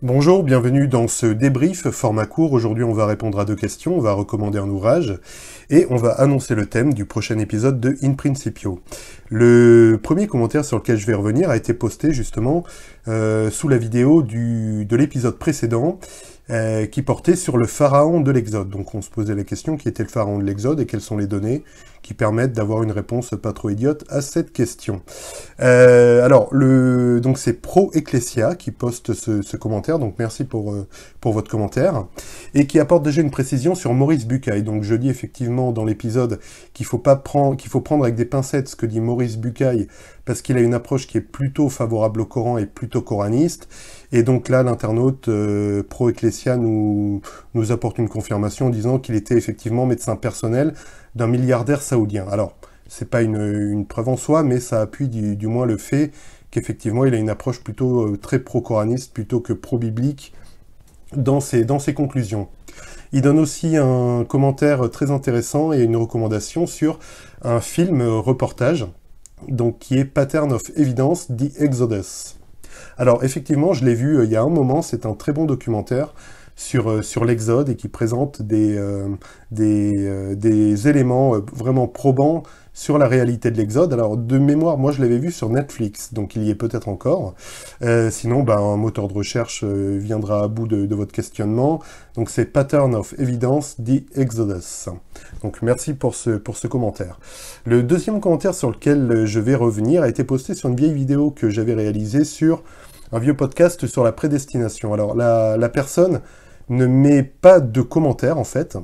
Bonjour, bienvenue dans ce débrief format court. Aujourd'hui, on va répondre à deux questions, on va recommander un ouvrage et on va annoncer le thème du prochain épisode de In Principio. Le premier commentaire sur lequel je vais revenir a été posté justement sous la vidéo de l'épisode précédent qui portait sur le pharaon de l'Exode. Donc on se posait la question qui était le pharaon de l'Exode et quelles sont les données qui permettent d'avoir une réponse pas trop idiote à cette question. Donc c'est Pro Ecclesia qui poste ce commentaire, donc merci pour votre commentaire, et qui apporte déjà une précision sur Maurice Bucaille. Donc je dis effectivement dans l'épisode qu'il faut prendre avec des pincettes ce que dit Maurice Bucaille, parce qu'il a une approche qui est plutôt favorable au Coran et plutôt coraniste, et donc là l'internaute Pro Ecclesia nous apporte une confirmation en disant qu'il était effectivement médecin personnel d'un milliardaire saoudien. Alors, c'est pas une preuve en soi, mais ça appuie du moins le fait qu'effectivement il a une approche plutôt très pro-coraniste plutôt que pro-biblique dans ses conclusions. Il donne aussi un commentaire très intéressant et une recommandation sur un film reportage, donc qui est Pattern of Evidence, The Exodus. Alors effectivement, je l'ai vu il y a un moment, c'est un très bon documentaire sur l'Exode et qui présente des éléments vraiment probants sur la réalité de l'Exode. Alors de mémoire, moi je l'avais vu sur Netflix, donc il y est peut-être encore. Sinon, un moteur de recherche viendra à bout de votre questionnement. Donc c'est Pattern of Evidence, The Exodus. Donc merci pour ce commentaire. Le deuxième commentaire sur lequel je vais revenir a été posté sur une vieille vidéo que j'avais réalisée sur un vieux podcast sur la prédestination. Alors la personne ne met pas de commentaire en fait,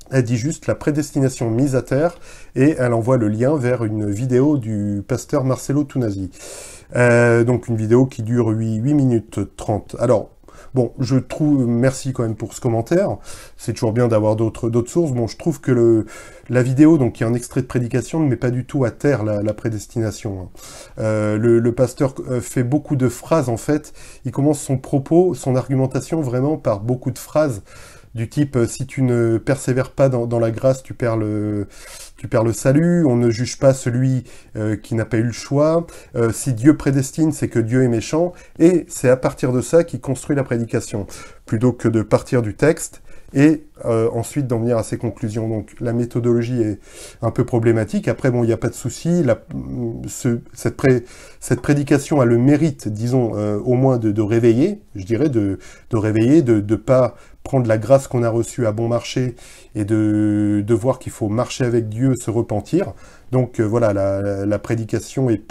elle dit juste la prédestination mise à terre et elle envoie le lien vers une vidéo du pasteur Marcello Tunasi. Donc une vidéo qui dure 8 minutes 30. Alors, bon, je trouve, merci quand même pour ce commentaire, c'est toujours bien d'avoir d'autres sources. Bon, je trouve que la vidéo, donc qui est un extrait de prédication, ne met pas du tout à terre la prédestination. Le pasteur fait beaucoup de phrases, en fait, il commence son propos, son argumentation vraiment par beaucoup de phrases, du type si tu ne persévères pas dans la grâce, tu perds le salut, on ne juge pas celui qui n'a pas eu le choix, si Dieu prédestine, c'est que Dieu est méchant, et c'est à partir de ça qu'il construit la prédication, plutôt que de partir du texte et ensuite d'en venir à ses conclusions. Donc la méthodologie est un peu problématique. Après, bon, il n'y a pas de souci. Cette prédication a le mérite, disons, au moins de réveiller, je dirais, de réveiller, de pas prendre la grâce qu'on a reçue à bon marché et de voir qu'il faut marcher avec Dieu, se repentir. Donc voilà, la prédication est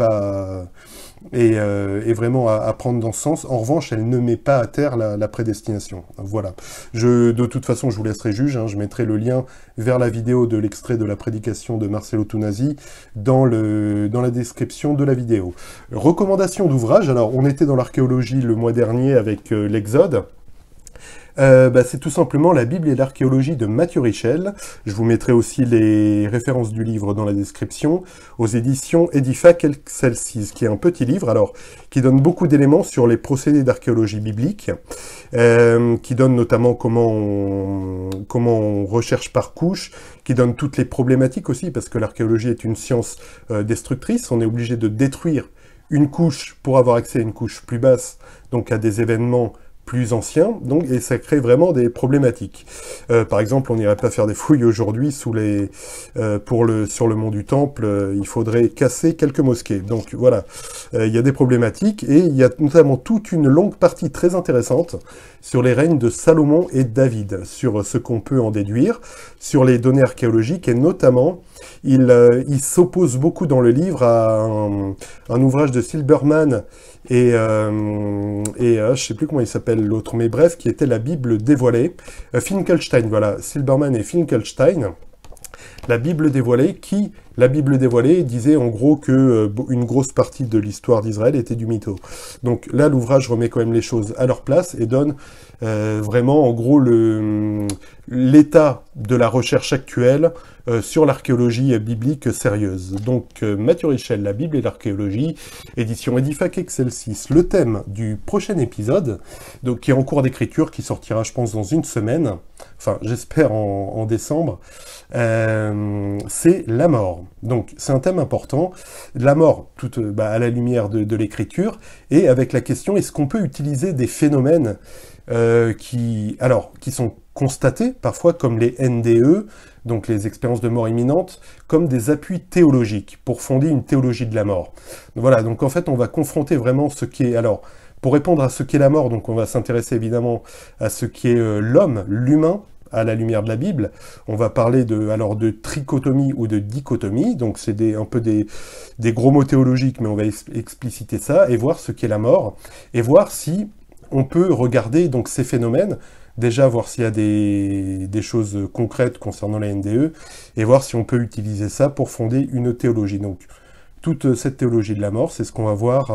vraiment à prendre dans ce sens. En revanche, elle ne met pas à terre la prédestination. Voilà. De toute façon, je vous laisserai juge. Je mettrai le lien vers la vidéo de l'extrait de la prédication de Marcello Tunasi dans la description de la vidéo. Recommandation d'ouvrage. Alors, on était dans l'archéologie le mois dernier avec l'Exode. C'est tout simplement la Bible et l'archéologie de Mathieu Richel. Je vous mettrai aussi les références du livre dans la description, aux éditions Edifac Excelsis, qui est un petit livre, alors, qui donne beaucoup d'éléments sur les procédés d'archéologie biblique, qui donne notamment comment on recherche par couche, qui donne toutes les problématiques aussi, parce que l'archéologie est une science destructrice, on est obligé de détruire une couche pour avoir accès à une couche plus basse, donc à des événements plus anciens, donc, et ça crée vraiment des problématiques. Par exemple, on n'irait pas faire des fouilles aujourd'hui sur le mont du Temple, il faudrait casser quelques mosquées. Donc voilà, il y a des problématiques, et il y a notamment toute une longue partie très intéressante sur les règnes de Salomon et David, sur ce qu'on peut en déduire, sur les données archéologiques, et notamment, il s'oppose beaucoup dans le livre à un ouvrage de Silberman et je sais plus comment il s'appelle l'autre, mais bref, qui était la Bible dévoilée. Finkelstein, voilà, Silberman et Finkelstein. La Bible dévoilée, disait en gros que une grosse partie de l'histoire d'Israël était du mytho. Donc là, l'ouvrage remet quand même les choses à leur place et donne vraiment, en gros, l'état de la recherche actuelle sur l'archéologie biblique sérieuse. Donc Mathieu Richel, la Bible et l'archéologie, édition Edifac Excelsis. Le thème du prochain épisode, donc qui est en cours d'écriture, qui sortira, je pense, dans une semaine, enfin j'espère en décembre, c'est la mort. Donc c'est un thème important, la mort à la lumière de l'écriture, et avec la question, est-ce qu'on peut utiliser des phénomènes qui sont constatées parfois comme les NDE, donc les expériences de mort imminente, comme des appuis théologiques pour fonder une théologie de la mort. Voilà, donc en fait on va confronter vraiment ce qui est... Alors, pour répondre à ce qu'est la mort, donc on va s'intéresser évidemment à ce qui est l'homme, l'humain, à la lumière de la Bible. On va parler de trichotomie ou de dichotomie, donc c'est un peu des gros mots théologiques, mais on va expliciter ça, et voir ce qu'est la mort, et voir si on peut regarder donc ces phénomènes, déjà voir s'il y a des choses concrètes concernant la NDE, et voir si on peut utiliser ça pour fonder une théologie. Donc, toute cette théologie de la mort, c'est ce qu'on va voir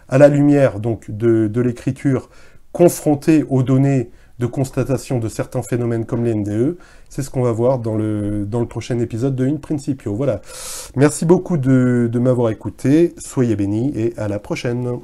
à la lumière donc de l'écriture confrontée aux données de constatation de certains phénomènes comme les NDE. C'est ce qu'on va voir dans le prochain épisode de In Principio. Voilà. Merci beaucoup de m'avoir écouté. Soyez bénis et à la prochaine.